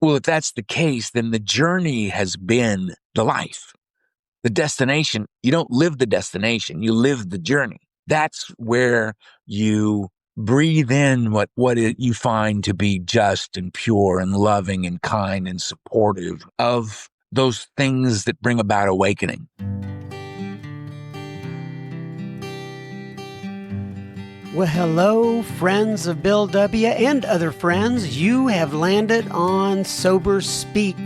Well, if that's the case, then the journey has been the life. The destination, you don't live the destination, you live the journey. That's where you breathe in you find to be just and pure and loving and kind and supportive of those things that bring about awakening. Well, hello, friends of Bill W. and other friends. You have landed on Sober Speak.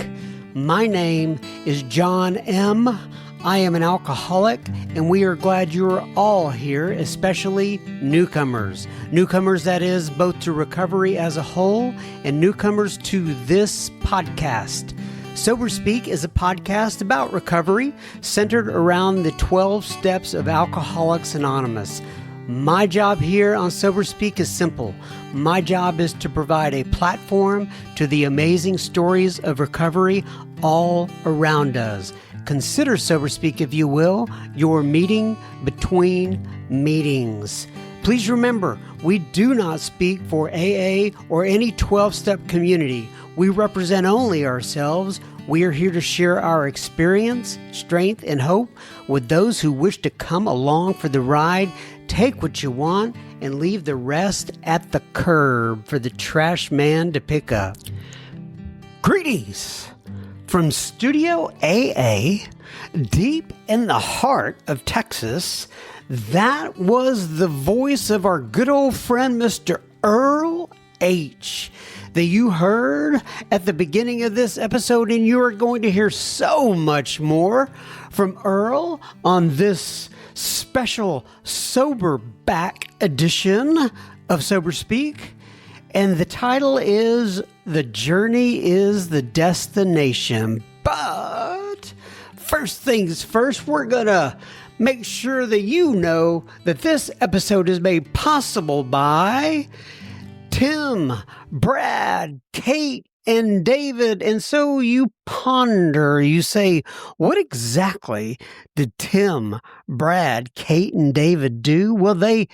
My name is John M. I am an alcoholic, and we are glad you're all here, especially newcomers. Newcomers, that is, both to recovery as a whole and newcomers to this podcast. Sober Speak is a podcast about recovery centered around the 12 steps of Alcoholics Anonymous. My job here on Sober Speak is simple. My job is to provide a platform to the amazing stories of recovery all around us. Consider Sober Speak, if you will, your meeting between meetings. Please remember, we do not speak for AA or any 12-step community. We represent only ourselves. We are here to share our experience, strength, and hope with those who wish to come along for the ride. Take what you want and leave the rest at the curb for the trash man to pick up. Greetings from Studio AA, deep in the heart of Texas. That was the voice of our good old friend, Mr. Earl H, that you heard at the beginning of this episode, and you are going to hear so much more from Earl on this special Soberback edition of Sober Speak. And the title is The Journey is the Destination. But first things first, we're going to make sure that you know that this episode is made possible by Tim, Brad, Kate, and David. And so you ponder, you say, what exactly did Tim, Brad, Kate, and David do? Well, they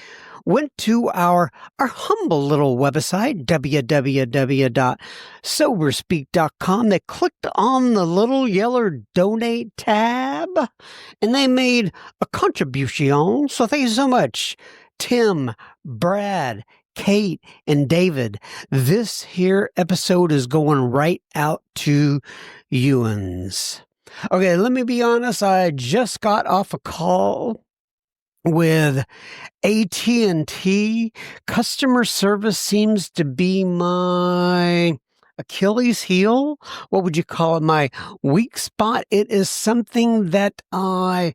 went to our humble little website, www.soberspeak.com. They clicked on the little yellow donate tab, and they made a contribution. So thank you so much, Tim, Brad, Kate, and David. This here episode is going right out to you'uns. Okay, let me be honest. I just got off a call with AT&T. Customer service seems to be my Achilles heel. What would you call it? My weak spot. It is something that I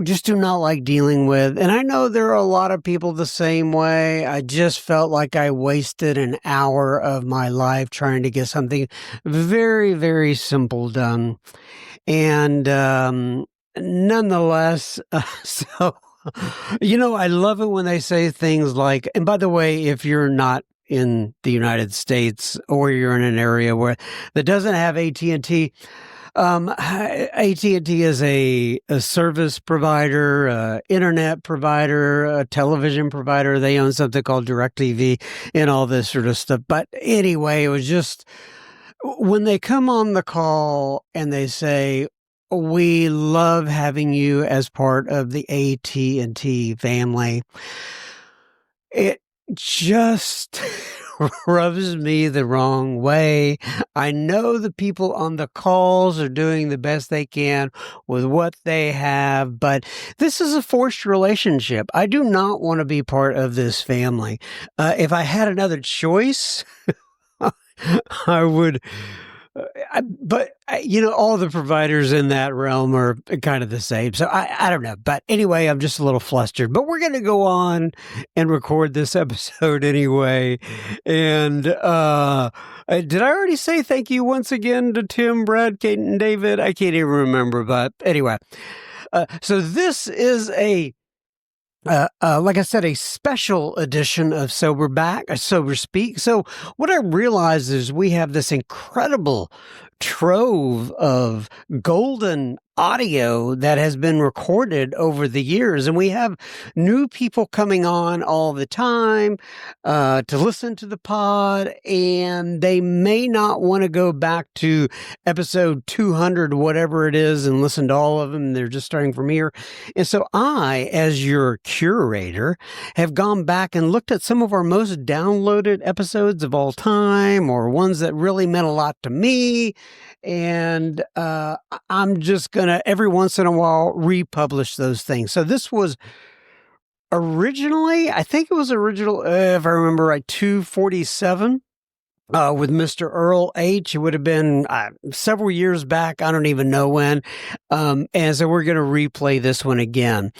just do not like dealing with. And I know there are a lot of people the same way. I just felt like I wasted an hour of my life trying to get something very, very simple done. And nonetheless, so, I love it when they say things like, and by the way, if you're not in the United States or you're in an area that doesn't have AT&T, AT&T is a service provider, internet provider, a television provider. They own something called DirecTV and all this sort of stuff. But anyway, it was just when they come on the call and they say, we love having you as part of the AT&T family, it just rubs me the wrong way. I know the people on the calls are doing the best they can with what they have, but this is a forced relationship. I do not want to be part of this family. If I had another choice, I would. But all the providers in that realm are kind of the same. So I don't know. But anyway, I'm just a little flustered. But we're going to go on and record this episode anyway. And did I already say thank you once again to Tim, Brad, Kate, and David? I can't even remember. But anyway, so this is like I said, a special edition of Sober Speak. So what I realized is we have this incredible trove of golden audio that has been recorded over the years. And we have new people coming on all the time to listen to the pod, and they may not want to go back to episode 200, whatever it is, and listen to all of them. They're just starting from here. And so I, as your curator, have gone back and looked at some of our most downloaded episodes of all time, or ones that really meant a lot to me. And I'm just going to, every once in a while, republish those things. So this was originally, I think it was original, if I remember right, 247 with Mr. Earl H. It would have been several years back. I don't even know when. And so we're going to replay this one again.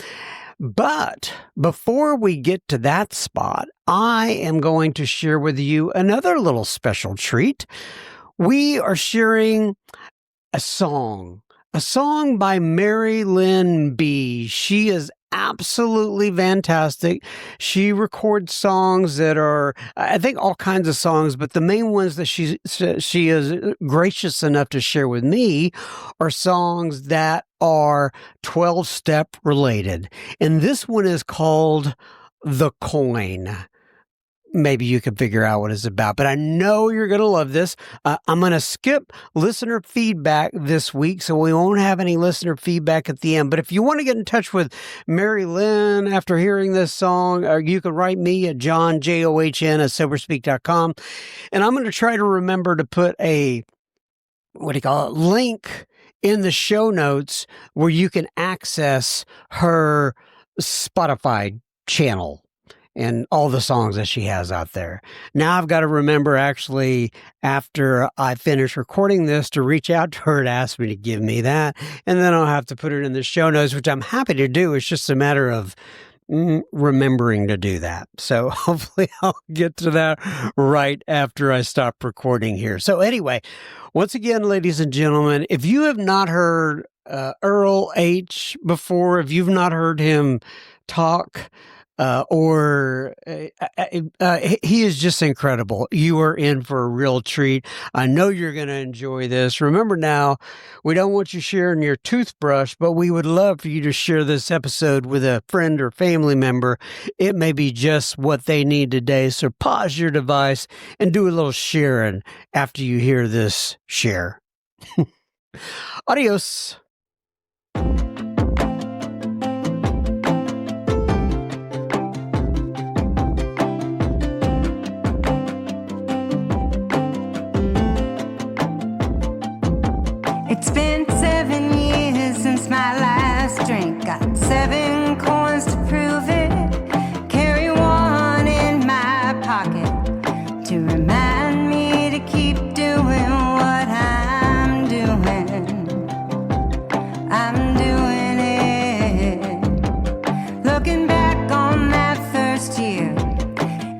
But before we get to that spot, I am going to share with you another little special treat. We are sharing a song by Mary Lynn B. She is absolutely fantastic. She records songs that are, I think, all kinds of songs, but the main ones that she is gracious enough to share with me are songs that are 12-step related. And this one is called The Coin. Maybe you can figure out what it's about, but I know you're going to love this. I'm going to skip listener feedback this week, so we won't have any listener feedback at the end. But if you want to get in touch with Mary Lynn after hearing this song, you can write me at John, JOHN, at Soberspeak.com. And I'm going to try to remember to put a, link in the show notes where you can access her Spotify channel and all the songs that she has out there. Now I've got to remember, actually, after I finish recording this, to reach out to her and ask me to give me that. And then I'll have to put it in the show notes, which I'm happy to do. It's just a matter of remembering to do that. So hopefully I'll get to that right after I stop recording here. So anyway, once again, ladies and gentlemen, if you have not heard Earl H before, if you've not heard him talk, he is just incredible. You are in for a real treat. I know you're going to enjoy this. Remember now, we don't want you sharing your toothbrush, but we would love for you to share this episode with a friend or family member. It may be just what they need today. So pause your device and do a little sharing after you hear this share. Adios. It's been 7 years since my last drink. Got 7 coins to prove it. Carry one in my pocket to remind me to keep doing what I'm doing. I'm doing it. Looking back on that first year,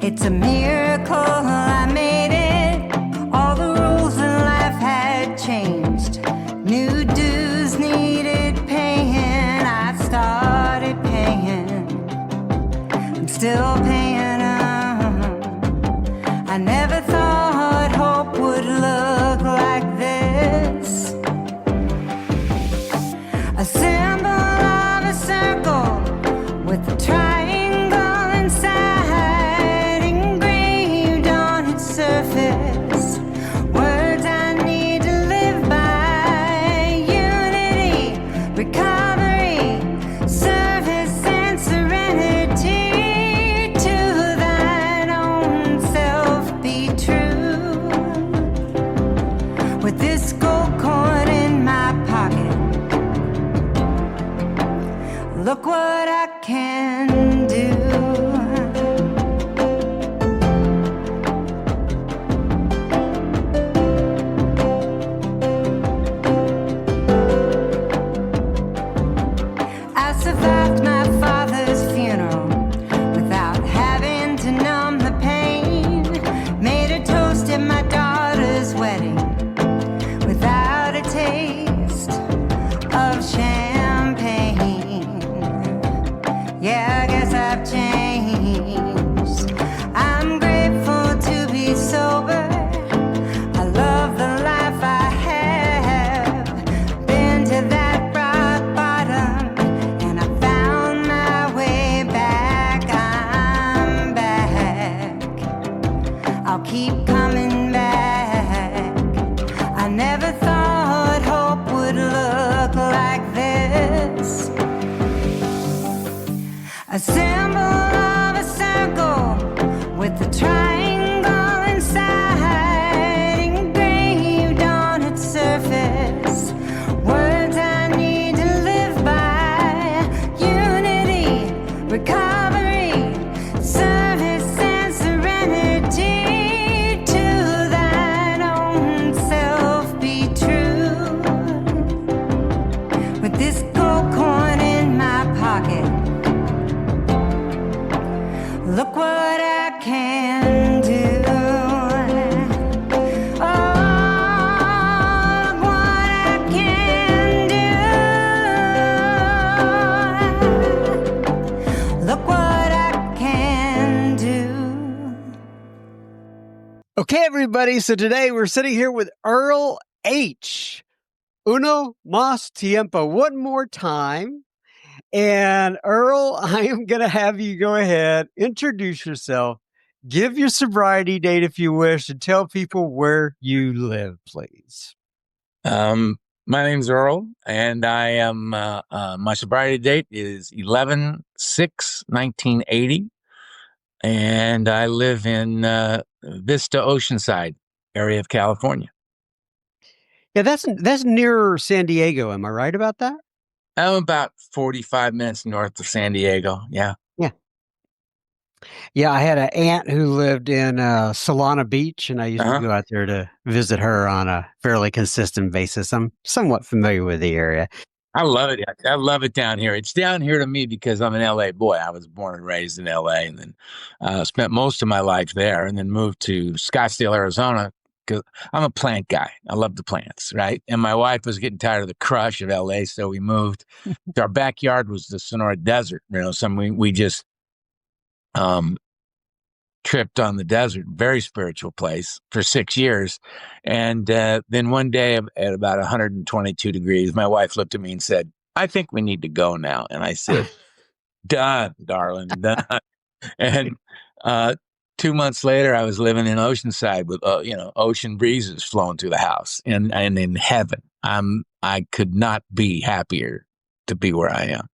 it's a miracle I made it. All the rules in life had changed. New dues needed paying, I started paying. I'm still paying them. I never thought hope would look like this. A symbol of a circle with a triangle inside engraved on its surface. Words I need to live by. Unity, recovery, service and serenity. To thine own self be true. With this gold coin in my pocket, look what I can do. I survived my father's funeral without having to numb the pain. Made a toast at my daughter's wedding without a taste of champagne. I never thought hope would look like this. A symbol of a circle with a triangle inside, engraved on its surface. Words I need to live by: unity, recovery, service, and serenity. To thine own self be true. With this gold coin in my pocket, look what I can do. Oh, look what I can do. Look what I can do. Okay, everybody. So today we're sitting here with Earl H. Uno más tiempo. One more time. And Earl, I am going to have you go ahead, introduce yourself, give your sobriety date if you wish, and tell people where you live, please. My name's Earl, and I am, my sobriety date is 11/6/1980, and I live in Vista Oceanside area of California. Yeah, that's near San Diego. Am I right about that? I'm about 45 minutes north of San Diego. Yeah. Yeah. Yeah, I had an aunt who lived in Solana Beach, and I used to Uh-huh. go out there to visit her on a fairly consistent basis. I'm somewhat familiar with the area. I love it. I love it down here. It's down here to me because I'm an LA boy. I was born and raised in LA, and then spent most of my life there, and then moved to Scottsdale, Arizona, because I'm a plant guy. I love the plants, right? And my wife was getting tired of the crush of LA, so we moved. Our backyard was the Sonora Desert. We just tripped on the desert, very spiritual place for 6 years. And then one day at about 122 degrees, my wife looked at me and said, "I think we need to go now." And I said, "Done, darling, done." And 2 months later, I was living in Oceanside with, ocean breezes flowing through the house and in heaven. I could not be happier to be where I am.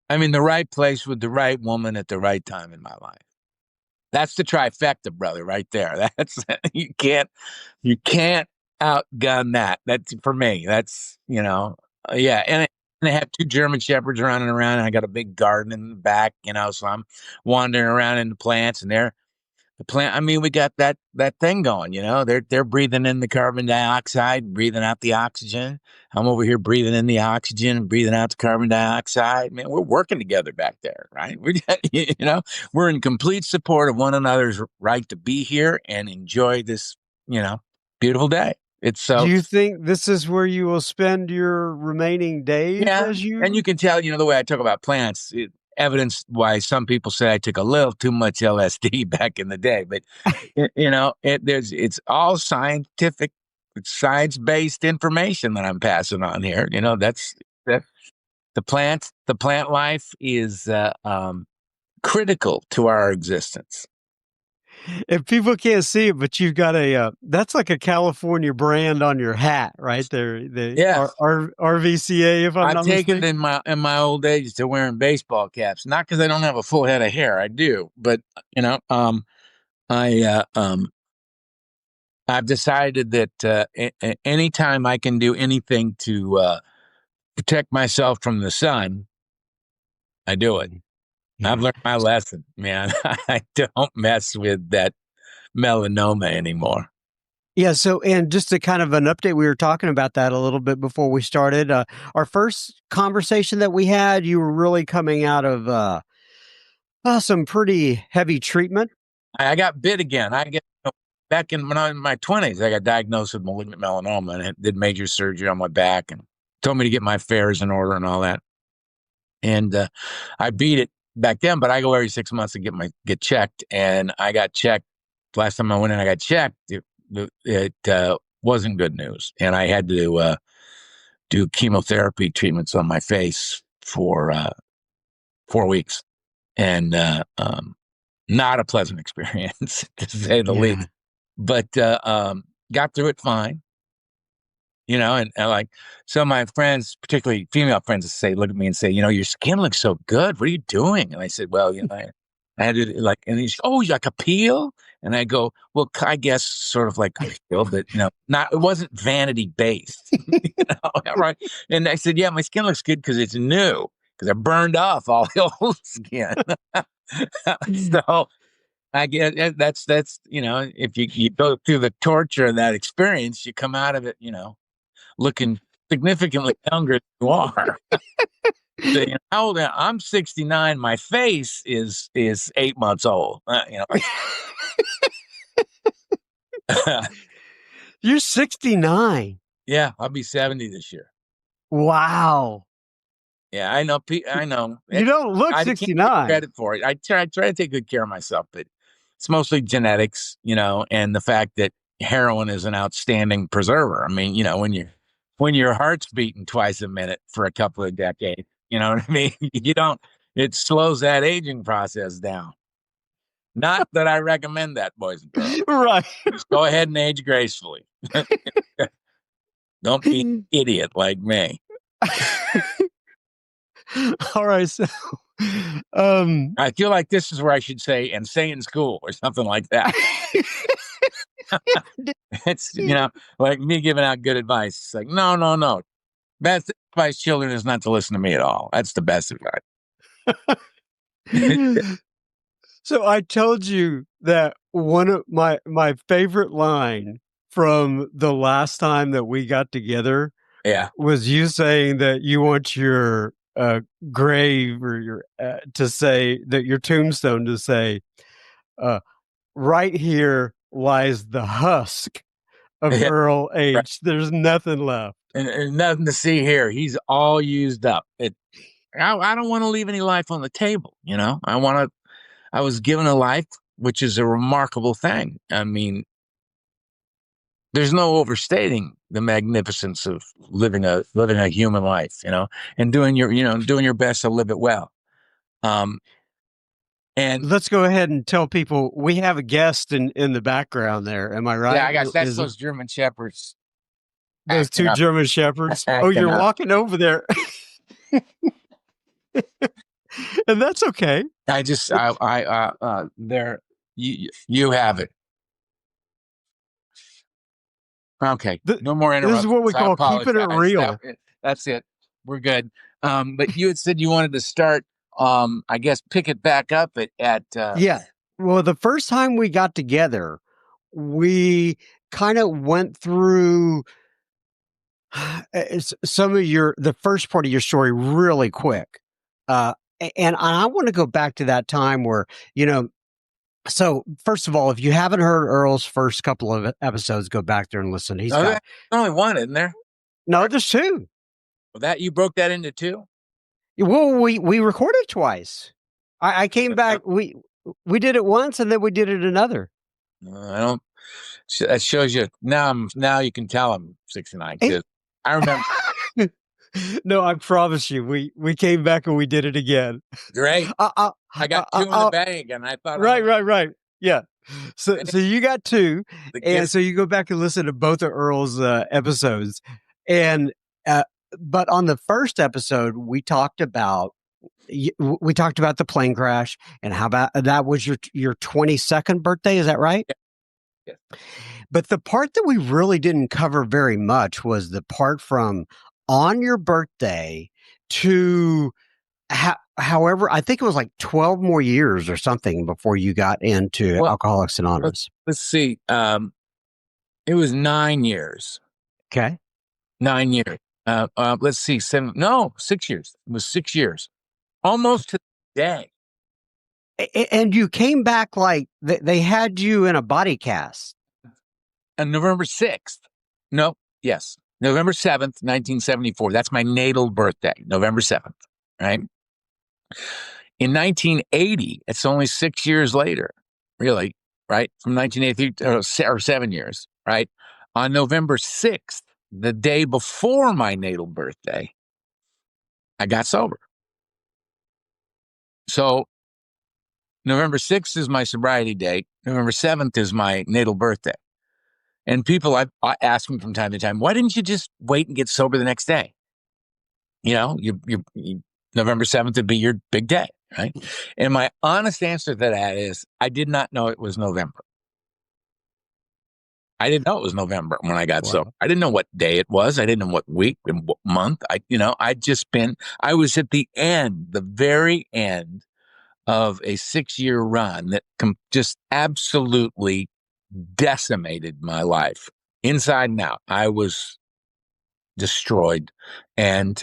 I'm in the right place with the right woman at the right time in my life. That's the trifecta, brother, right there. That's you can't outgun that. That's for me. That's yeah. And I have 2 German shepherds running around, and I got a big garden in the back, so I'm wandering around in the plants, and the plant. I mean, we got that thing going. They're breathing in the carbon dioxide, breathing out the oxygen. I'm over here breathing in the oxygen and breathing out the carbon dioxide. Man, we're working together back there, right? We're in complete support of one another's right to be here and enjoy this, beautiful day. It's Do so you think this is where you will spend your remaining days yeah, as you? and you can tell, the way I talk about plants. Evidence why some people say I took a little too much LSD back in the day, but it's all scientific, it's science-based information that I'm passing on here. That's the plant life is critical to our existence. If people can't see it, but you've got that's like a California brand on your hat, right there. The Yes. RVCA, if I'm I've not taken mistaken. in my old age to wearing baseball caps, not because I don't have a full head of hair. I do, but I I've decided that anytime I can do anything to protect myself from the sun, I do it. Yeah. I've learned my lesson, man. I don't mess with that melanoma anymore. Yeah. So, and just a kind of an update, we were talking about that a little bit before we started. Our first conversation that we had, you were really coming out of some pretty heavy treatment. I got bit again. Back when I was in my 20s, I got diagnosed with malignant melanoma and did major surgery on my back and told me to get my affairs in order and all that. And I beat it back then, but I go every 6 months to get checked. And I got checked. Last time I went in, I got checked. It wasn't good news. And I had to do chemotherapy treatments on my face for 4 weeks. And not a pleasant experience, to say the least. But got through it fine. and like, so my friends, particularly female friends, say, look at me and say, your skin looks so good. What are you doing? And I said, well, I had to like, and he's, oh, you like a peel? And I go, well, I guess sort of like a peel, but not, it wasn't vanity based, right? And I said, yeah, my skin looks good because it's new, because I burned off all the old skin. So I guess that's if you go through the torture of that experience, you come out of it, looking significantly younger than you are. So, how old I'm 69. My face is 8 months old. You're 69. Yeah, I'll be 70 this year. Wow. Yeah, I know. I know. You don't look I can't take 69. credit for it. I try to take good care of myself, but it's mostly genetics, and the fact that heroin is an outstanding preserver. I mean, when your heart's beating twice a minute for a couple of decades, you know what I mean? It slows that aging process down. Not that I recommend that, boys and girls. Right. Just go ahead and age gracefully. Don't be an idiot like me. All right. So, I feel like this is where I should say, and stay in school or something like that. It's, like me giving out good advice. It's like, no. Best advice, children, is not to listen to me at all. That's the best advice. So I told you that one of my favorite line from the last time that we got together was you saying that you want your grave or your to say that your tombstone to say, right here lies the husk of Earl H. Right. There's nothing left. And nothing to see here. He's all used up. I don't want to leave any life on the table. I was given a life, which is a remarkable thing. I mean, there's no overstating the magnificence of living a human life, and doing your best to live it well. And let's go ahead and tell people we have a guest in the background there. Am I right? Yeah, I guess that's those German shepherds. Those two German shepherds. Oh, you're walking over there. And that's okay. There, you have it. Okay, no more interruptions. This is what we call keeping it real. That's it. We're good. But you had said you wanted to start, I guess, pick it back up at yeah. Well, the first time we got together, we kind of went through some of the first part of your story really quick. And I want to go back to that time where, so first of all, if you haven't heard Earl's first couple of episodes, go back there and listen. He's got only one, isn't there? No, there's two. Well, that you broke that into two? Well, we recorded twice. I came back. We did it once and then we did it another. I don't. That shows you now you can tell I'm 69 because I remember. No, I promise you, we came back and we did it again. Great. I got two in the bag, and I thought. Right. Yeah. So you got two, and so you go back and listen to both of Earl's episodes, and but on the first episode we talked about the plane crash and how about that was your 22nd birthday. Is that right? Yeah. But the part that we really didn't cover very much was the part from on your birthday to however, I think it was like 12 more years or something before you got into Alcoholics Anonymous. Let's see. It was 9 years. Okay. 9 years. Let's see. 6 years. It was 6 years. Almost to the day. And you came back like they had you in a body cast. On November 6th. No. Yes. November 7th, 1974. That's my natal birthday, November 7th, right? In 1980, it's only 6 years later, really, right? From 1983, or 7 years, right? On November 6th, the day before my natal birthday, I got sober. So November 6th is my sobriety date. November 7th is my natal birthday. And people, I ask me from time to time, why didn't you just wait and get sober the next day? You know, November 7th would be your big day, right? And my honest answer to that is, I did not know it was November. I didn't know it was November when I got sober. I didn't know what day it was. I didn't know what week and what month. I was at the very end of a 6-year run that just absolutely decimated my life inside and out. I was destroyed. And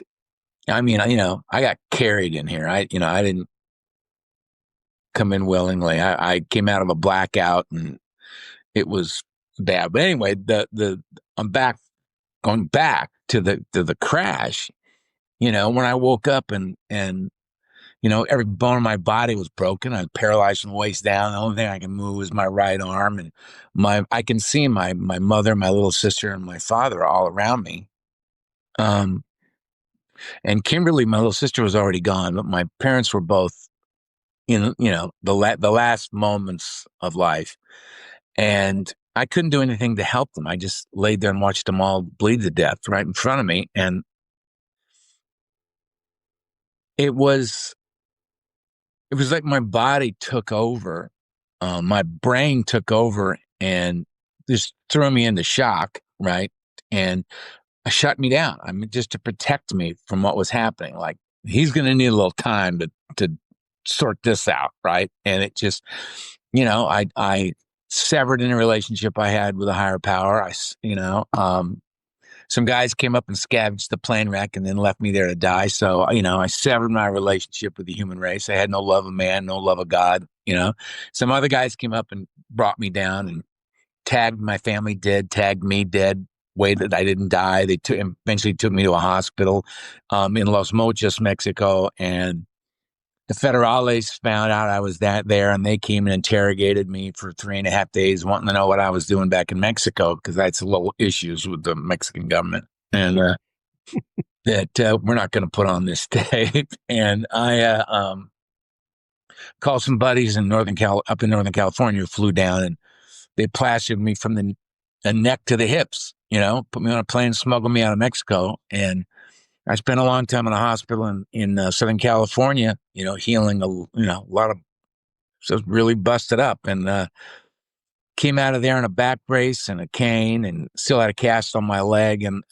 I mean, I got carried in here. I didn't come in willingly. I came out of a blackout and it was bad. But anyway, I'm going back to the crash, when I woke up and every bone in my body was broken. I was paralyzed from the waist down. The only thing I can move is my right arm, and I can see my mother, my little sister, and my father all around me. And Kimberly, my little sister, was already gone, but my parents were both in, the last moments of life. And I couldn't do anything to help them. I just laid there and watched them all bleed to death right in front of me. And it was like my body took over. My brain took over and just threw me into shock, right? And shut me down. I mean, just to protect me from what was happening. Like, he's going to need a little time to sort this out, right? And it just, I severed any relationship I had with a higher power. Some guys came up and scavenged the plane wreck and then left me there to die. So, I severed my relationship with the human race. I had no love of man, no love of God. Some other guys came up and brought me down and tagged my family dead, tagged me dead, way that I didn't die. They eventually took me to a hospital in Los Mochis, Mexico, and the federales found out I was there, and they came and interrogated me for 3.5 days, wanting to know what I was doing back in Mexico, because I had some little issues with the Mexican government, and that we're not going to put on this tape. And I called some buddies up in Northern California who flew down, and they plastered me from the neck to the hips, put me on a plane, smuggled me out of Mexico. And I spent a long time in a hospital in Southern California, healing a lot of, so really busted up, and came out of there in a back brace and a cane and still had a cast on my leg. And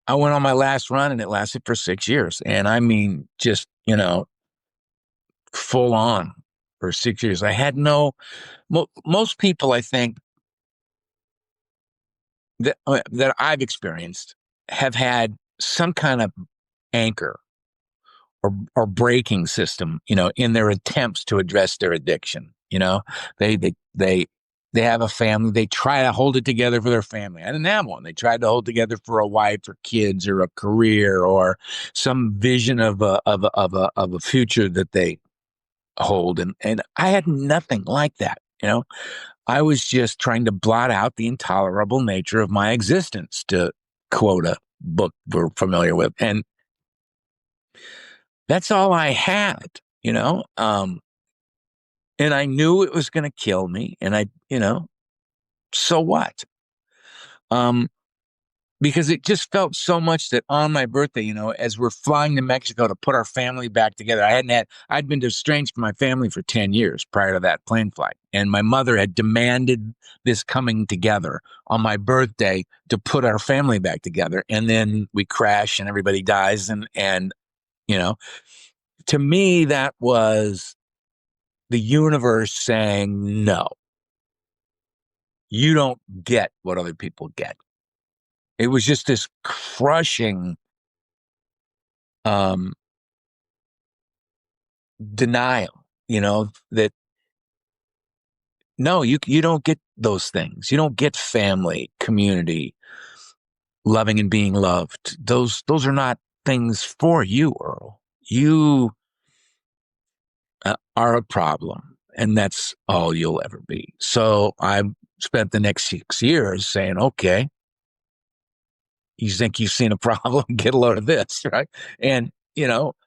I went on my last run and it lasted for 6 years. And I mean, just, full on for 6 years. I had most people, I think, that I've experienced have had some kind of anchor or braking system, in their attempts to address their addiction. They have a family. They try to hold it together for their family. I didn't have one. They tried to hold together for a wife or kids or a career or some vision of a future that they hold. And I had nothing like that. I was just trying to blot out the intolerable nature of my existence, to quote a book we're familiar with. And that's all I had, and I knew it was going to kill me. And so what? Because it just felt so much that on my birthday, as we're flying to Mexico to put our family back together, I'd been estranged from my family for 10 years prior to that plane flight. And my mother had demanded this coming together on my birthday to put our family back together. And then we crash and everybody dies. And to me, that was the universe saying, no, you don't get what other people get. It was just this crushing denial, that no, you don't get those things. You don't get family, community, loving and being loved. Those are not things for you, Earl. You are a problem, and that's all you'll ever be. So I spent the next 6 years saying, okay, you think you've seen a problem? Get a load of this, right? And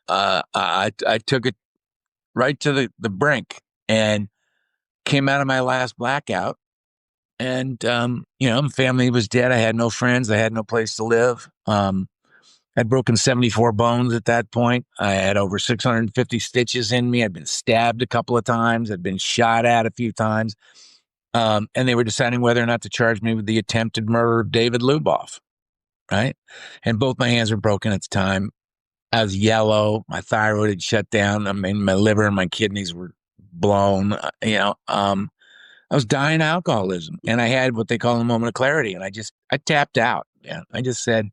I took it right to the brink, and came out of my last blackout, and my family was dead. I had no friends. I had no place to live. I'd broken 74 bones at that point. I had over 650 stitches in me. I'd been stabbed a couple of times. I'd been shot at a few times. And they were deciding whether or not to charge me with the attempted murder of David Luboff, right? And both my hands were broken at the time. I was yellow. My thyroid had shut down. I mean, my liver and my kidneys were blown. I was dying of alcoholism, and I had what they call a moment of clarity. And I tapped out. Yeah, I just said,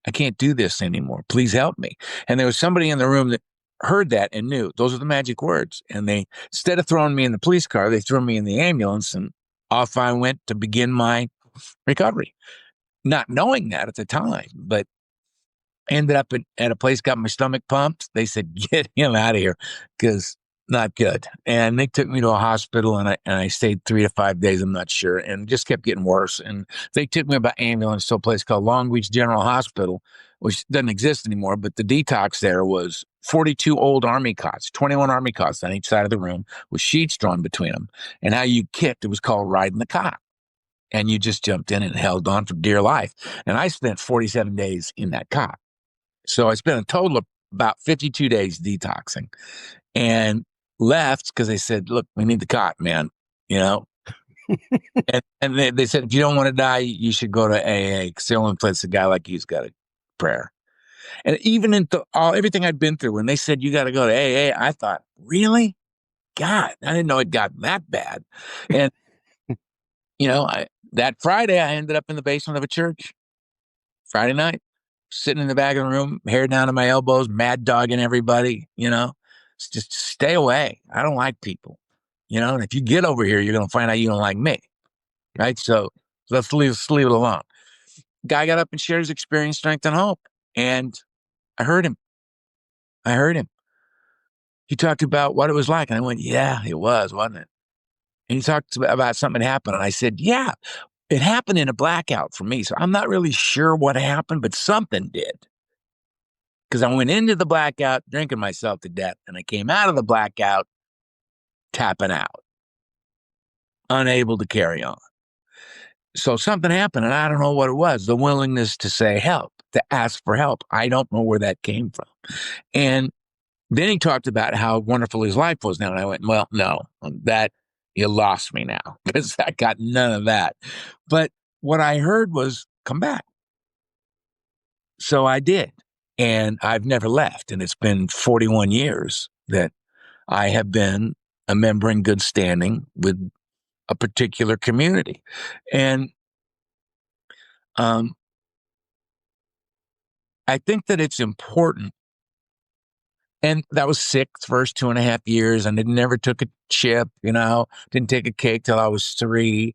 I can't do this anymore. Please help me. And there was somebody in the room that heard that and knew those are the magic words. And they, instead of throwing me in the police car, they threw me in the ambulance, and off I went to begin my recovery, not knowing that at the time, but ended up at a place, got my stomach pumped. They said, get him out of here, because not good. And they took me to a hospital, and I stayed 3 to 5 days, I'm not sure, and just kept getting worse. And they took me by ambulance to a place called Long Beach General Hospital, which doesn't exist anymore. But the detox there was 42 old Army cots, 21 Army cots on each side of the room with sheets drawn between them. And how you kicked, it was called riding the cot. And you just jumped in and held on for dear life. And I spent 47 days in that cot. So I spent a total of about 52 days detoxing, and left because they said, look, we need the cot, man, and they said, if you don't want to die, you should go to AA, because the only place a guy like you's got a prayer. And even in everything I'd been through, when they said, you got to go to AA, I thought, really? God, I didn't know it got that bad. And, that Friday, I ended up in the basement of a church. Friday night, sitting in the back of the room, hair down to my elbows, mad dogging everybody, just stay away. I don't like people, and if you get over here, you're going to find out you don't like me. Right. So let's leave it alone. Guy got up and shared his experience, strength, and hope. And I heard him. He talked about what it was like. And I went, yeah, it was, wasn't it? And he talked about something that happened. And I said, yeah, it happened in a blackout for me. So I'm not really sure what happened, but something did. Because I went into the blackout drinking myself to death, and I came out of the blackout tapping out, unable to carry on. So something happened, and I don't know what it was. The willingness to say help, to ask for help. I don't know where that came from. And then he talked about how wonderful his life was now. And I went, well, no, that you lost me now, because I got none of that. But what I heard was, come back. So I did. And I've never left. And it's been 41 years that I have been a member in good standing with a particular community. And I think that it's important. And that was sick the first 2.5 years. And I never took a chip, didn't take a cake till I was 3.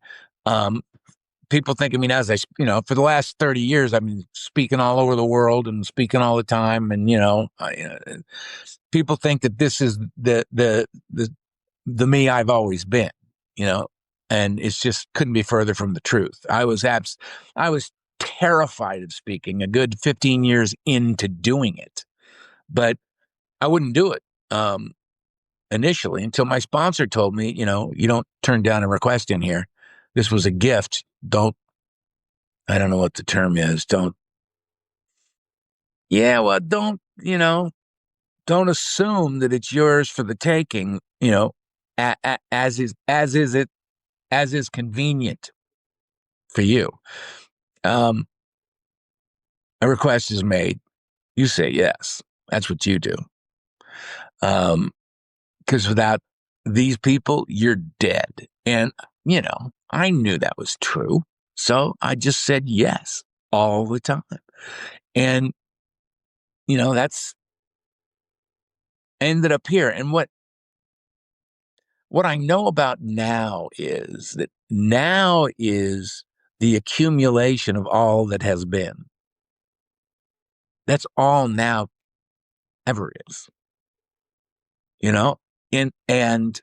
People think of me as for the last 30 years, I've been speaking all over the world and speaking all the time. And, people think that this is the me I've always been, and it's just couldn't be further from the truth. I was terrified of speaking a good 15 years into doing it, but I wouldn't do it initially until my sponsor told me, you don't turn down a request in here. This was a gift. I don't know what the term is. Don't assume that it's yours for the taking, as is convenient for you. A request is made. You say yes. That's what you do. Because without these people, you're dead. And, I knew that was true. So I just said yes all the time. And, that's ended up here. And what I know about now is that now is the accumulation of all that has been. That's all now ever is. And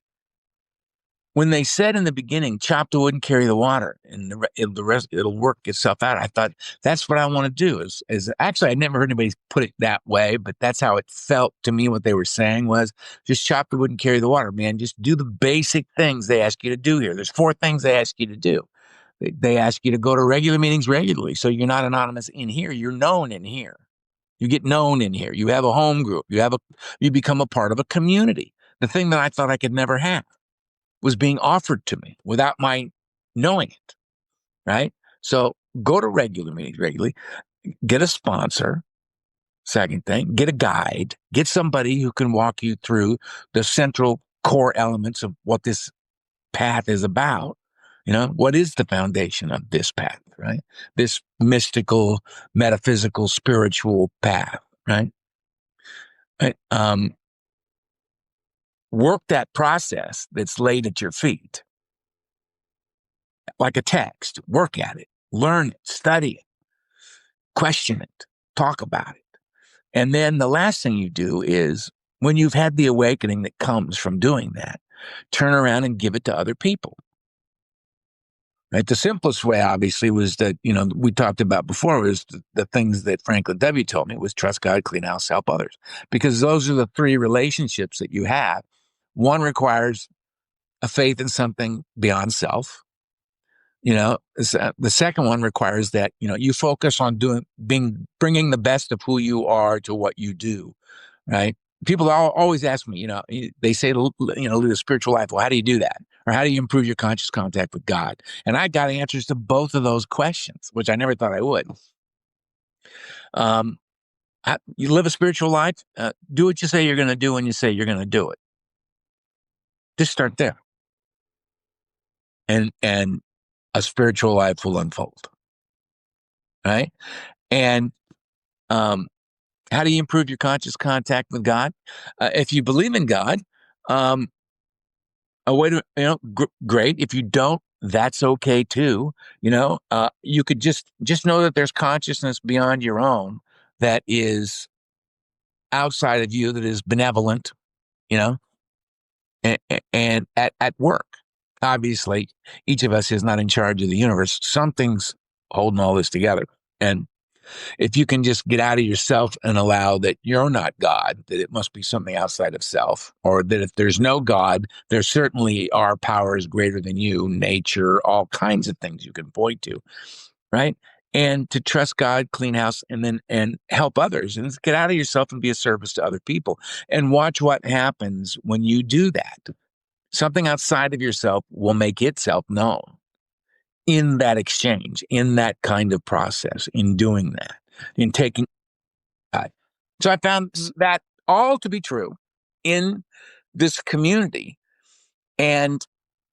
when they said in the beginning, chop the wood and carry the water, and the rest it'll work itself out. I thought that's what I want to do. Is actually I never heard anybody put it that way, but that's how it felt to me. What they were saying was just chop the wood and carry the water, man. Just do the basic things they ask you to do here. There's 4 things they ask you to do. They ask you to go to regular meetings regularly, so you're not anonymous in here. You're known in here. You get known in here. You have a home group. You become a part of a community. The thing that I thought I could never have was being offered to me without my knowing it, right? So go to regular meetings regularly, get a sponsor. Second thing, get a guide, get somebody who can walk you through the central core elements of what this path is about. What is the foundation of this path, right? This mystical, metaphysical, spiritual path, right? Right? Work that process that's laid at your feet like a text. Work at it, learn it, study it, question it, talk about it. And then the last thing you do is when you've had the awakening that comes from doing that, turn around and give it to other people. Right? The simplest way, obviously, was that, we talked about before, was the things that Franklin W. told me was trust God, clean house, help others. Because those are the 3 relationships that you have. One requires a faith in something beyond self. The second one requires that, you focus on bringing the best of who you are to what you do, right? People always ask me, they say, live a spiritual life. Well, how do you do that? Or how do you improve your conscious contact with God? And I got answers to both of those questions, which I never thought I would. You live a spiritual life, do what you say you're going to do when you say you're going to do it. Just start there. And a spiritual life will unfold. Right? And how do you improve your conscious contact with God? If you believe in God, a way to, great. If you don't, that's okay too. You could just know that there's consciousness beyond your own that is outside of you, that is benevolent, and at work. Obviously, each of us is not in charge of the universe. Something's holding all this together. And if you can just get out of yourself and allow that you're not God, that it must be something outside of self, or that if there's no God, there certainly are powers greater than you, nature, all kinds of things you can point to, right? And to trust God, clean house, and help others, and get out of yourself and be a service to other people, and watch what happens when you do that. Something outside of yourself will make itself known in that exchange, in that kind of process, in doing that, in taking God. So I found that all to be true in this community. And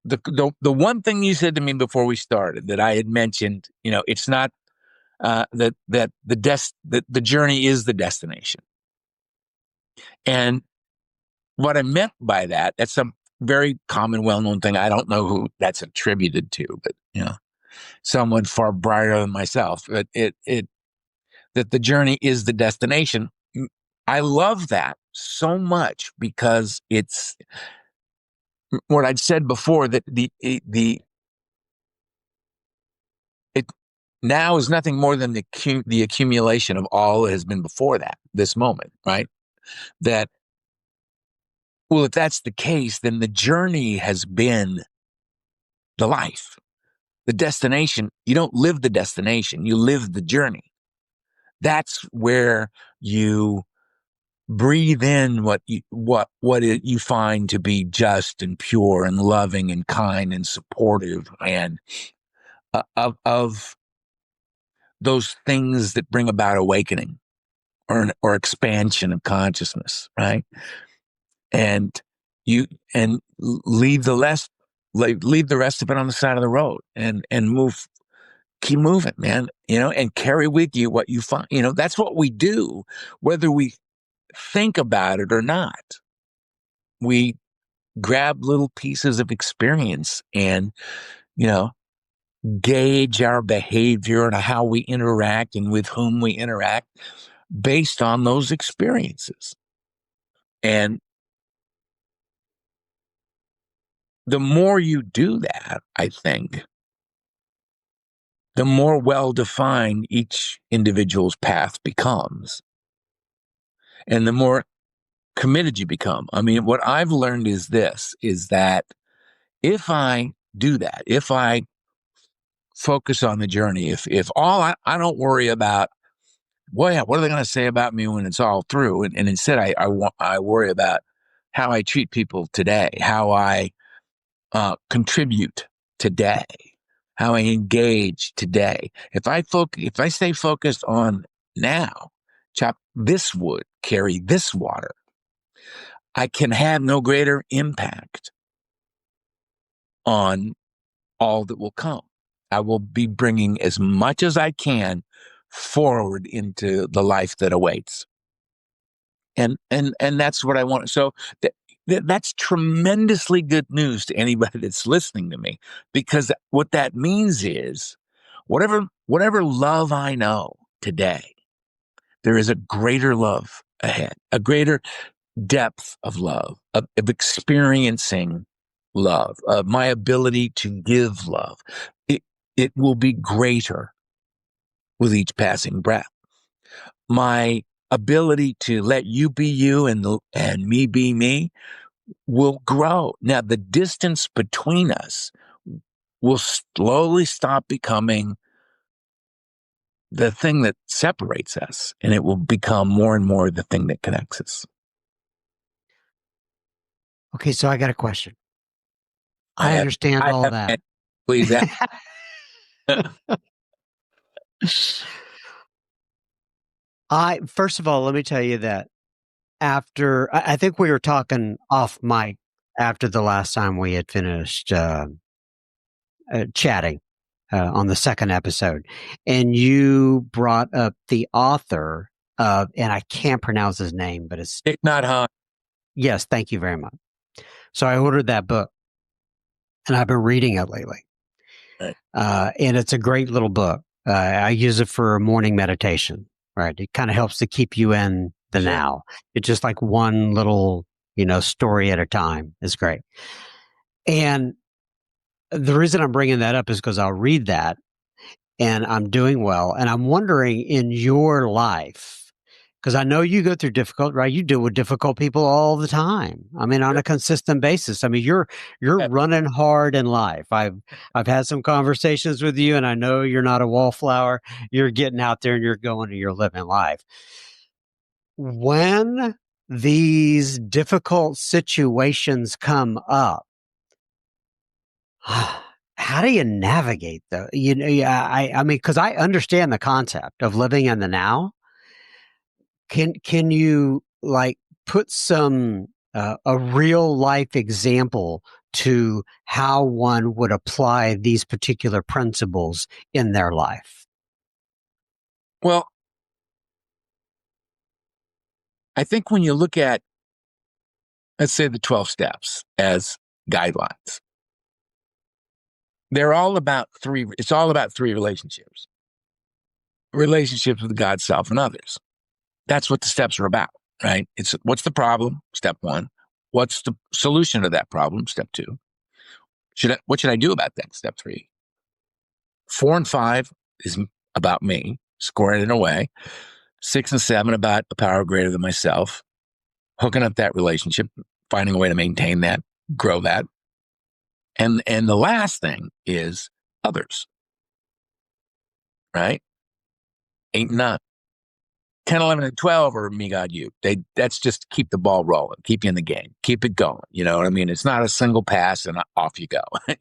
the one thing you said to me before we started that I had mentioned, it's not that the journey is the destination. And what I meant by that's a very common, well-known thing. I don't know who that's attributed to, but someone far brighter than myself. But that the journey is the destination. I love that so much because it's what I'd said before, that it now is nothing more than the accumulation of all that has been before that, this moment, right? That, well, if that's the case, then the journey has been the life. The destination, you don't live the destination, you live the journey. That's where you breathe in what you find to be just and pure and loving and kind and supportive, and of those things that bring about awakening or expansion of consciousness, right? And leave the rest of it on the side of the road, and keep moving, man, and carry with you what you find. That's what we do, whether we think about it or not. We grab little pieces of experience and, gauge our behavior and how we interact and with whom we interact based on those experiences. And the more you do that, I think, the more well-defined each individual's path becomes, and the more committed you become. I mean, what I've learned is this, is that if I do that, if I focus on the journey, if all I don't worry about, well, yeah, what are they going to say about me when it's all through? And instead, I worry about how I treat people today, how I contribute today, how I engage today. If I stay focused on now, chop this wood, carry this water, I can have no greater impact on all that will come. I will be bringing as much as I can forward into the life that awaits. And that's what I want. So that's tremendously good news to anybody that's listening to me, because what that means is whatever love I know today, there is a greater love ahead, a greater depth of love, of experiencing love, of my ability to give love. It will be greater with each passing breath. My ability to let you be you and me be me will grow. Now, the distance between us will slowly stop becoming the thing that separates us, and it will become more and more the thing that connects us. Okay, so I got a question. I understand all that. Please. First of all, let me tell you that I think we were talking off mic after the last time we had finished chatting on the second episode, and you brought up the author of, and I can't pronounce his name, but it's Thich Nhat Hanh. Yes, thank you very much. So I ordered that book, and I've been reading it lately. Right. And it's a great little book. I use it for morning meditation, right? It kind of helps to keep you in the now. It's just like one little, story at a time. It's great. And the reason I'm bringing that up is because I'll read that and I'm doing well. And I'm wondering, in your life, because I know you go through difficult, right? You deal with difficult people all the time. I mean, on a consistent basis. I mean, you're running hard in life. I've had some conversations with you, and I know you're not a wallflower. You're getting out there and you're going and you're living life. When these difficult situations come up, how do you navigate though? I mean, because I understand the concept of living in the now. Can you like put some a real life example to how one would apply these particular principles in their life? Well, I think when you look at, let's say, the 12 steps as guidelines, it's all about three relationships with God, self, and others. That's what the steps are about, right? It's what's the problem, step one. What's the solution to that problem, step two. What should I do about that, step three. 4 and 5 is about me, scoring it away. 6 and 7 about a power greater than myself, hooking up that relationship, finding a way to maintain that, grow that. And the last thing is others, right? 8 and 9. 10, 11, and 12 are me, God, you. That's just keep the ball rolling, keep you in the game, keep it going. You know what I mean? It's not a single pass and off you go.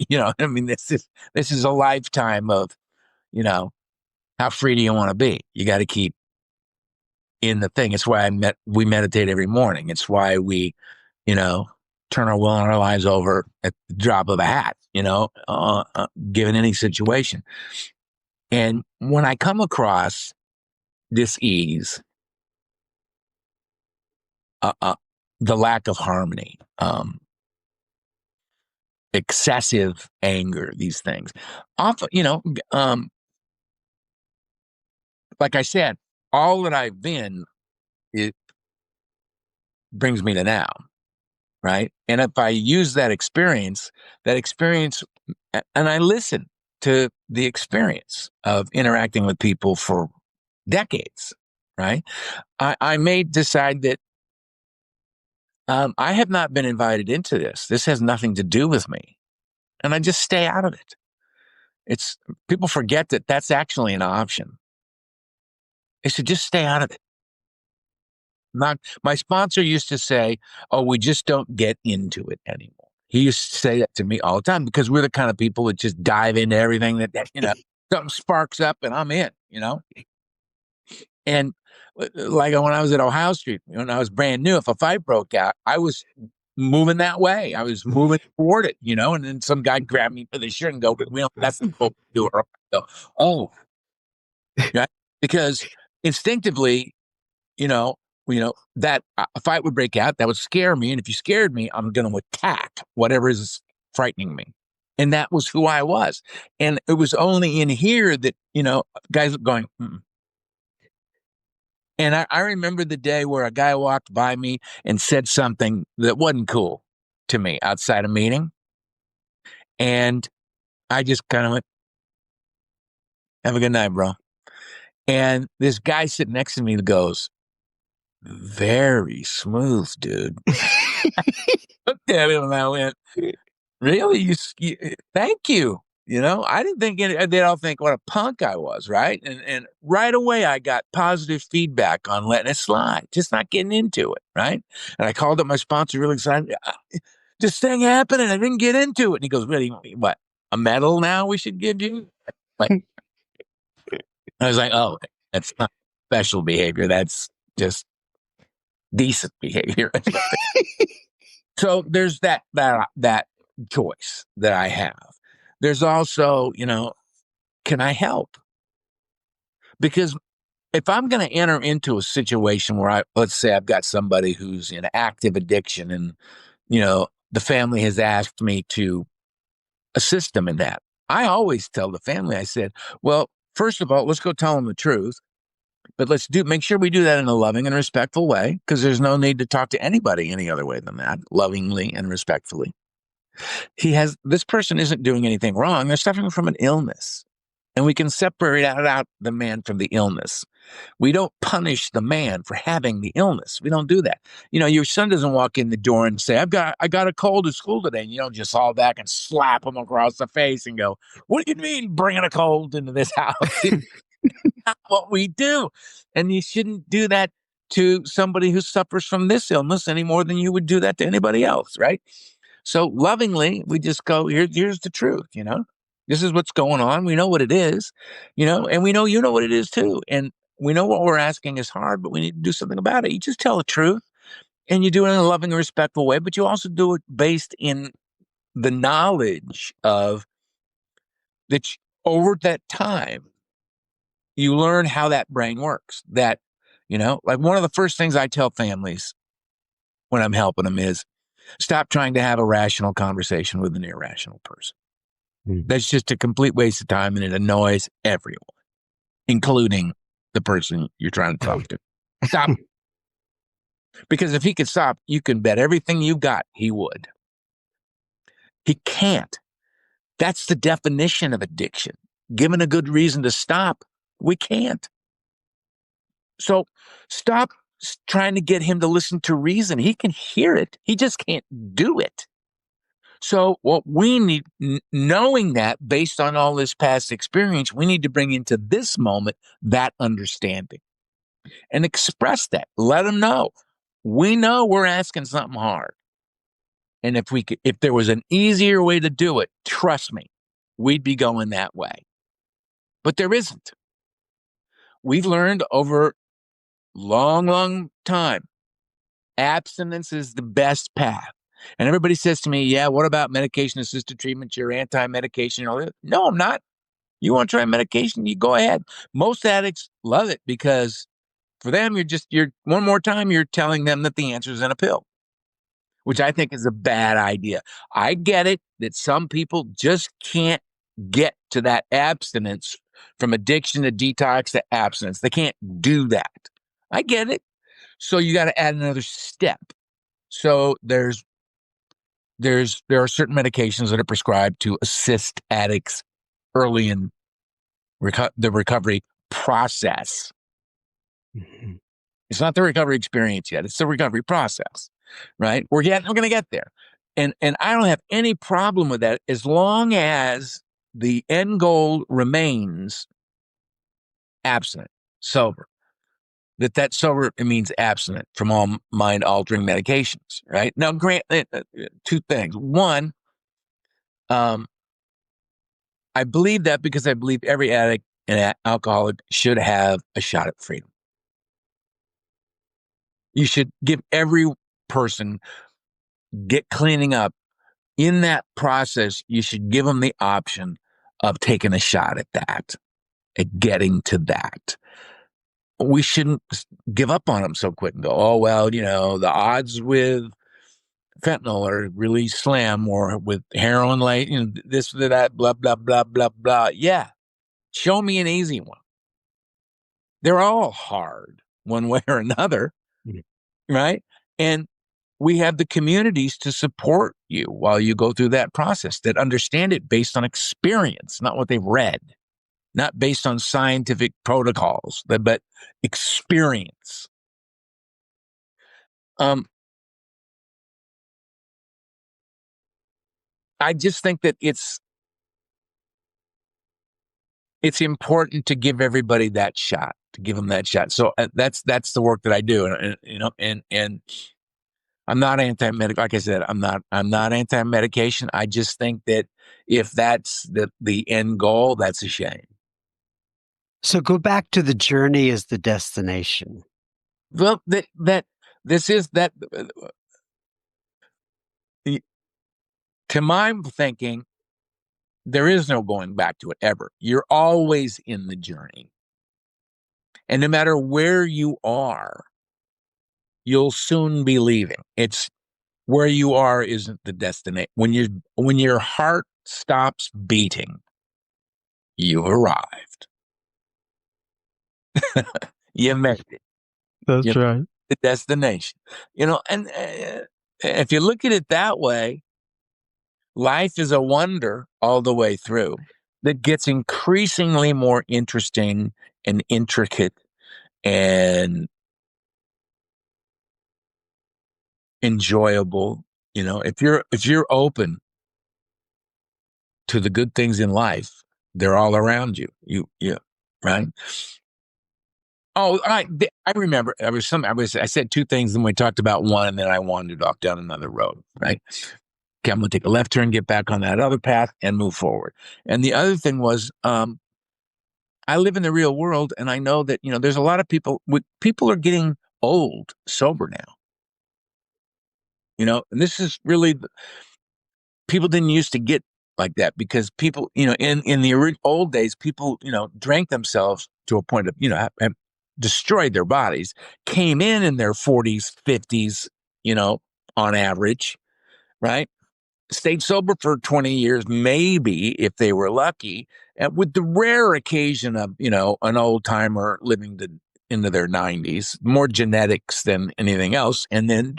You know what I mean? This is a lifetime of, how free do you want to be? You got to keep in the thing. It's why we meditate every morning. It's why we, turn our will and our lives over at the drop of a hat, given any situation. And when I come across dis-ease, the lack of harmony, excessive anger, these things, often, like I said, all that I've been, it brings me to now. right? And if I use that experience, and I listen to the experience of interacting with people for decades, right? I may decide that I have not been invited into this. This has nothing to do with me. And I just stay out of it. It's people forget that that's actually an option. They should just stay out of it. Not my sponsor used to say, "Oh, we just don't get into it anymore." He used to say that to me all the time because we're the kind of people that just dive into everything that something sparks up and I'm in. And like when I was at Ohio Street, when I was brand new, if a fight broke out, I was moving that way. I was moving toward it, and then some guy grabbed me by the shirt and go, "Well, that's the what we do." Go, oh, yeah, because instinctively, you know, that a fight would break out, that would scare me, and if you scared me, I'm going to attack whatever is frightening me, and that was who I was, and it was only in here that guys were going. Mm-mm. And I remember the day where a guy walked by me and said something that wasn't cool to me outside a meeting. And I just kind of went, "Have a good night, bro." And this guy sitting next to me goes, "Very smooth, dude." Looked at him and I went, "Really? Thank you." I didn't think they'd all think what a punk I was, right? And right away I got positive feedback on letting it slide, just not getting into it, right? And I called up my sponsor really excited. This thing happened and I didn't get into it. And he goes, "Really? What? A medal now we should give you?" Like, I was like, "Oh, that's not special behavior. That's just decent behavior." So there's that choice that I have. There's also, can I help? Because if I'm going to enter into a situation where let's say I've got somebody who's in active addiction and, the family has asked me to assist them in that. I always tell the family, I said, well, first of all, let's go tell them the truth, but make sure we do that in a loving and respectful way, because there's no need to talk to anybody any other way than that, lovingly and respectfully. This person isn't doing anything wrong. They're suffering from an illness. And we can separate out the man from the illness. We don't punish the man for having the illness. We don't do that. Your son doesn't walk in the door and say, I got a cold at school today. And you don't just haul back and slap him across the face and go, "What do you mean bringing a cold into this house?" Not what we do. And you shouldn't do that to somebody who suffers from this illness any more than you would do that to anybody else, right? So lovingly, we just go, here's the truth, This is what's going on. We know what it is, and we know you know what it is too. And we know what we're asking is hard, but we need to do something about it. You just tell the truth and you do it in a loving and respectful way, but you also do it based in the knowledge of that over that time, you learn how that brain works. That, like one of the first things I tell families when I'm helping them is stop trying to have a rational conversation with an irrational person. That's just a complete waste of time and it annoys everyone, including the person you're trying to talk to. Stop. Because if he could stop, you can bet everything you got he would. He can't. That's the definition of addiction. Given a good reason to stop, we can't. So stop trying to get him to listen to reason. He can hear it. He just can't do it. So what we need, knowing that based on all this past experience, we need to bring into this moment that understanding and express that. Let them know. We know we're asking something hard. And if there was an easier way to do it, trust me, we'd be going that way. But there isn't. We've learned over long, long time, abstinence is the best path. And everybody says to me, yeah, what about medication-assisted treatment? You're anti-medication and all that. No, I'm not. You want to try medication? You go ahead. Most addicts love it because for them, you're one more time, you're telling them that the answer is in a pill, which I think is a bad idea. I get it that some people just can't get to that abstinence from addiction to detox to abstinence. They can't do that. I get it. So you got to add another step. So there's there are certain medications that are prescribed to assist addicts early in the recovery process. Mhm. It's not the recovery experience yet. It's the recovery process, right? We're going to get there. And I don't have any problem with that as long as the end goal remains abstinent, sober. That sober, it means abstinent from all mind altering medications, right? Now, grant two things. One, I believe that because I believe every addict and alcoholic should have a shot at freedom. You should give every person get cleaning up. In that process, you should give them the option of taking a shot at that, at getting to that. We shouldn't give up on them so quick and go, oh, well, the odds with fentanyl are really slim, or with heroin, like, this, that, blah, blah, blah, blah, blah. Yeah. Show me an easy one. They're all hard one way or another, right? And we have the communities to support you while you go through that process, that understand it based on experience, not what they've read, not based on scientific protocols, but experience. I just think that it's important to give everybody that shot, to give them that shot. So that's the work that I do, and I'm not anti-medical. Like I said, I'm not anti-medication. I just think that if that's the end goal, that's a shame. So go back to the journey as the destination. Well, this is that. To my thinking, there is no going back to it ever. You're always in the journey, and no matter where you are, you'll soon be leaving. It's where you are isn't the destination. When your heart stops beating, you've arrived. You made it. That's You're right. the destination. And if you look at it that way, life is a wonder all the way through that gets increasingly more interesting and intricate and enjoyable. If you're open to the good things in life, they're all around you. You right? Oh, I remember. I said two things, and we talked about one, and then I wandered off down another road. Right? Okay, I'm going to take a left turn, get back on that other path, and move forward. And the other thing was, I live in the real world, and I know that there's a lot of people. People are getting old, sober now. And this is really, people didn't used to get like that because people, in the old days, people, drank themselves to a point of, have destroyed their bodies, came in their 40s, 50s, on average, right? Stayed sober for 20 years, maybe if they were lucky, and with the rare occasion of, an old timer living into their 90s, more genetics than anything else, and then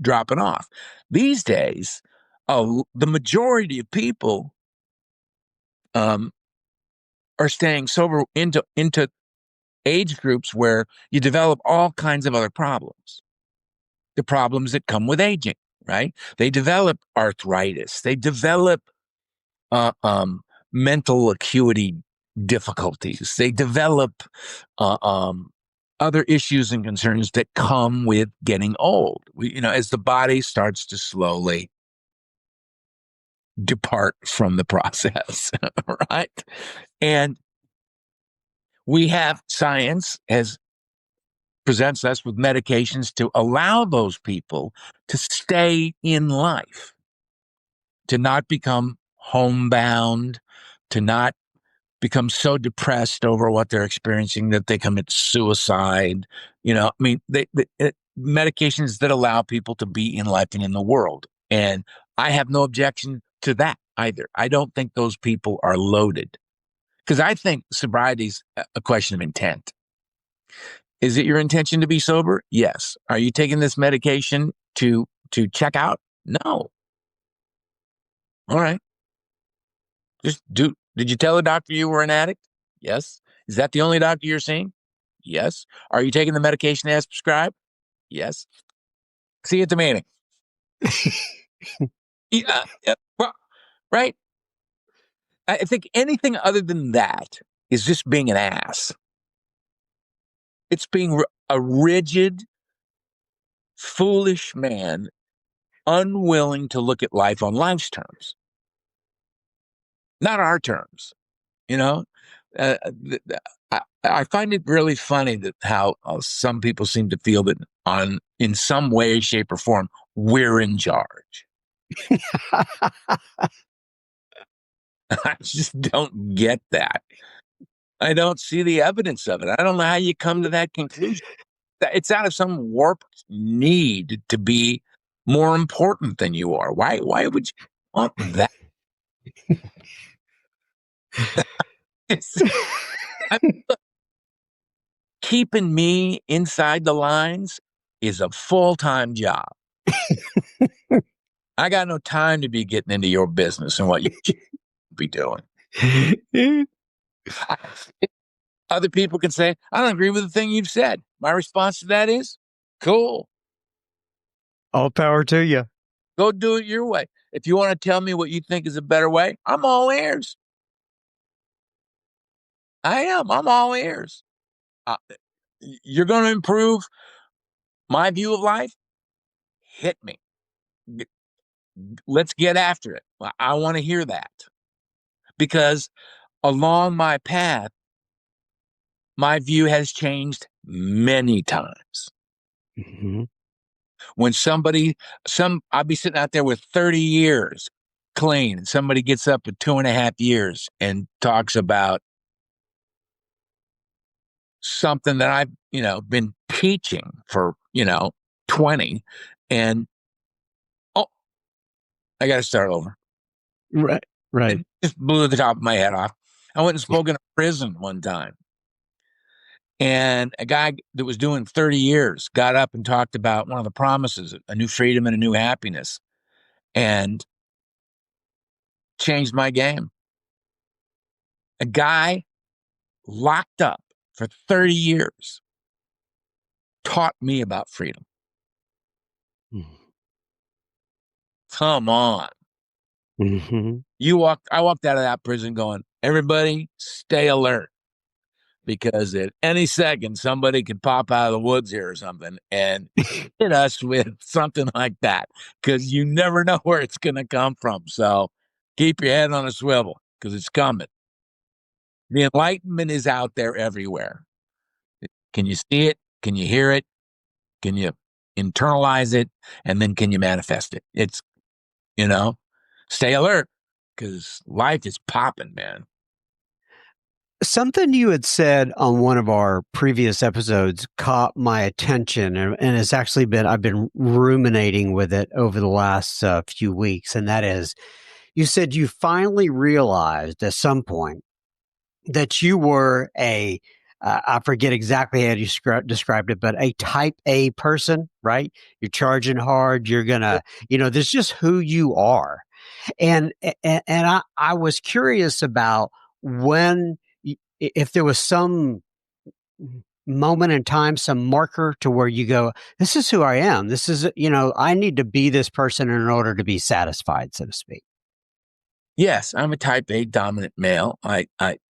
dropping off. These days, the majority of people are staying sober into age groups where you develop all kinds of other problems. The problems that come with aging, right? They develop arthritis. They develop mental acuity difficulties. They develop other issues and concerns that come with getting old. As the body starts to slowly depart from the process, right? And we have science presents us with medications to allow those people to stay in life, to not become homebound, to not become so depressed over what they're experiencing that they commit suicide. Medications that allow people to be in life and in the world. And I have no objection to that either. I don't think those people are loaded, because I think sobriety is a question of intent. Is it your intention to be sober? Yes. Are you taking this medication to check out? No. All right. Did you tell the doctor you were an addict? Yes. Is that the only doctor you're seeing? Yes. Are you taking the medication as prescribed? Yes. See you at the meeting. Yeah, yeah, well, right. I think anything other than that is just being an ass. It's being a rigid, foolish man, unwilling to look at life on life's terms, not our terms. You know, uh, I find it really funny that how some people seem to feel that in some way, shape, or form, we're in charge. I just don't get that. I don't see the evidence of it. I don't know how you come to that conclusion. It's out of some warped need to be more important than you are. Why would you want that? I keeping me inside the lines is a full-time job. I got no time to be getting into your business and what you should be doing. Other people can say, I don't agree with the thing you've said. My response to that is, cool. All power to you. Go do it your way. If you want to tell me what you think is a better way, I'm all ears. I am. I'm all ears. You're going to improve my view of life? Hit me. Let's get after it. I want to hear that. Because along my path, my view has changed many times. Mm-hmm. When I'll be sitting out there with 30 years clean, and somebody gets up at 2.5 years and talks about something that I've, been teaching for, 20, and oh, I got to start over. Right. It just blew the top of my head off. I went and spoke in a prison one time. And a guy that was doing 30 years got up and talked about one of the promises, a new freedom and a new happiness, and changed my game. A guy locked up for 30 years taught me about freedom. Mm-hmm. Come on. Mm-hmm. I walked out of that prison going, everybody stay alert, because at any second somebody could pop out of the woods here or something and hit us with something like that, because you never know where it's going to come from. So keep your head on a swivel, because it's coming. The enlightenment is out there everywhere. Can you see it? Can you hear it? Can you internalize it? And then can you manifest it? It's, stay alert, because life is popping, man. Something you had said on one of our previous episodes caught my attention, and it's actually I've been ruminating with it over the last few weeks. And that is, you said you finally realized at some point that you were I forget exactly how you described it, but a type A person, right? You're charging hard. You're gonna, this is just who you are. And I was curious about if there was some moment in time, some marker to where you go, this is who I am. This is, I need to be this person in order to be satisfied, so to speak. Yes, I'm a type A dominant male. I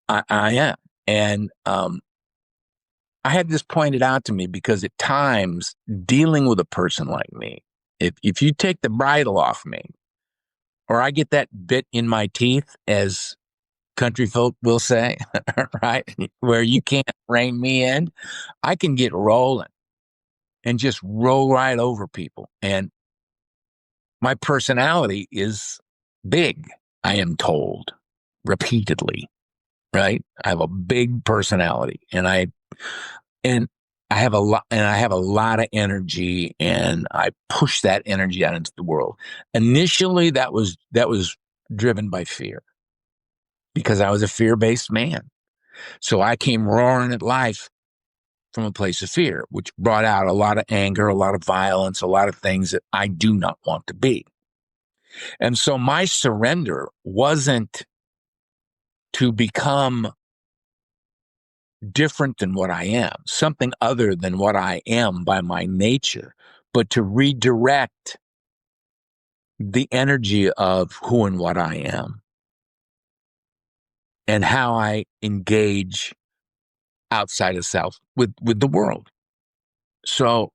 am. And I had this pointed out to me because at times, dealing with a person like me, if you take the bridle off me, or I get that bit in my teeth, as country folk will say, right, where you can't rein me in, I can get rolling and just roll right over people. And my personality is big, I am told repeatedly, right? I have a big personality, and I have a lot of energy, and I push that energy out into the world. Initially, that was driven by fear, because I was a fear-based man. So I came roaring at life from a place of fear, which brought out a lot of anger, a lot of violence, a lot of things that I do not want to be. And so my surrender wasn't to become different than what I am, something other than what I am by my nature, but to redirect the energy of who and what I am and how I engage outside of self with the world. So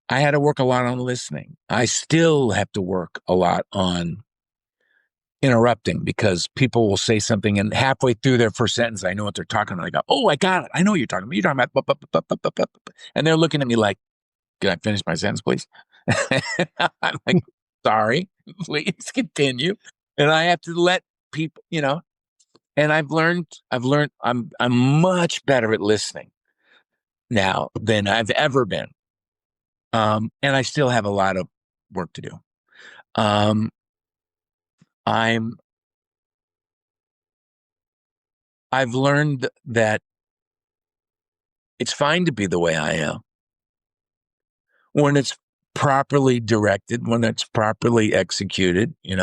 I had to work a lot on listening. I still have to work a lot on interrupting, because people will say something and halfway through their first sentence, I know what they're talking about. I go, oh, I got it. I know what you're talking about. You're talking about, and they're looking at me like, can I finish my sentence, please? I'm like, sorry, please continue. And I have to let people, and I've learned I'm much better at listening now than I've ever been. And I still have a lot of work to do. I've learned that it's fine to be the way I am when it's properly directed, when it's properly executed, it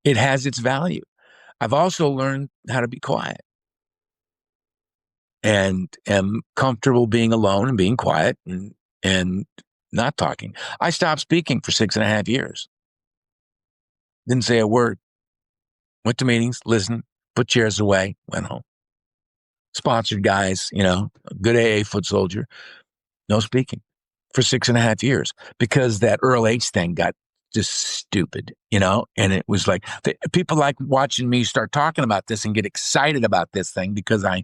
has its value. I've also learned how to be quiet and am comfortable being alone and being quiet and not talking. I stopped speaking for 6.5 years. Didn't say a word. Went to meetings, listened, put chairs away, went home. Sponsored guys, good AA foot soldier, no speaking for 6.5 years, because that Earl H thing got just stupid, and it was like people like watching me start talking about this and get excited about this thing, because I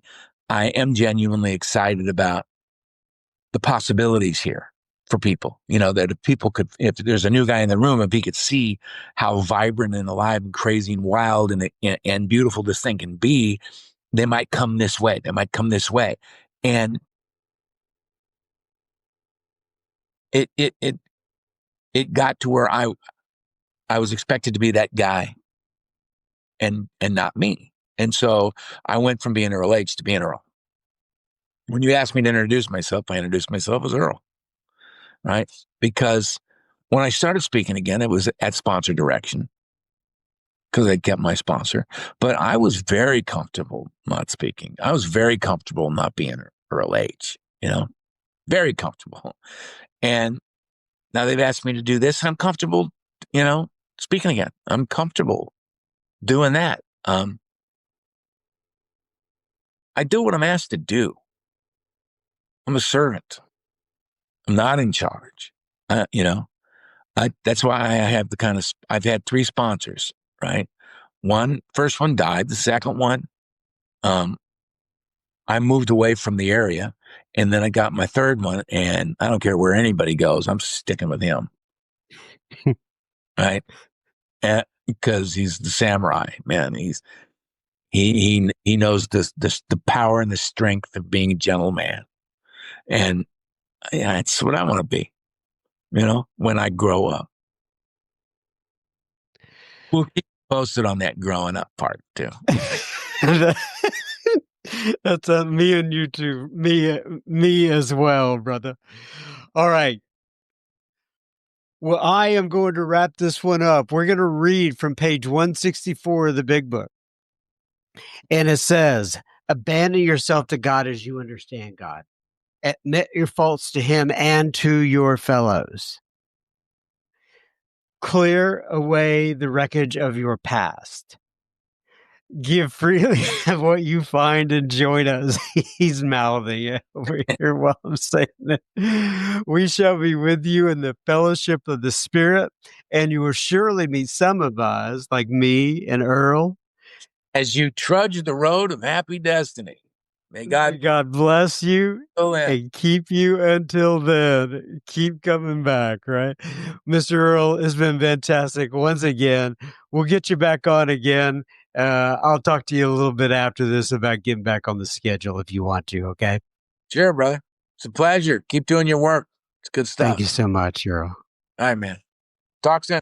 am genuinely excited about the possibilities here for people, that if people could, if there's a new guy in the room, if he could see how vibrant and alive and crazy and wild and beautiful this thing can be, they might come this way. They might come this way. And it got to where I was expected to be that guy and not me. And so I went from being Earl H to being Earl. When you asked me to introduce myself, I introduced myself as Earl, right? Because when I started speaking again, it was at sponsor direction, because I kept my sponsor. But I was very comfortable not speaking. I was very comfortable not being Earl H, very comfortable. And now they've asked me to do this, and I'm comfortable, speaking again. I'm comfortable doing that. I do what I'm asked to do. I'm a servant. I'm not in charge. That's why I have I've had 3 sponsors, right? First one died. The second one, I moved away from the area, and then I got my third one, and I don't care where anybody goes, I'm sticking with him, right? Because he's the samurai, man. He knows the power and the strength of being a gentleman, and it's what I want to be, when I grow up. We'll keep posted on that growing up part too. That's me and you too. Me as well, brother. All right. Well, I am going to wrap this one up. We're going to read from page 164 of the Big Book. And it says, abandon yourself to God as you understand God. Admit your faults to Him and to your fellows. Clear away the wreckage of your past. Give freely of what you find and join us. He's mouthing over here while I'm saying that. We shall be with you in the fellowship of the Spirit, and you will surely meet some of us, like me and Earl, as you trudge the road of happy destiny. May God bless you and keep you until then. Keep coming back, right? Mr. Earl, it's been fantastic once again. We'll get you back on again. I'll talk to you a little bit after this about getting back on the schedule if you want to, okay? Sure, brother. It's a pleasure. Keep doing your work. It's good stuff. Thank you so much, Earl. All right, man. Talk soon.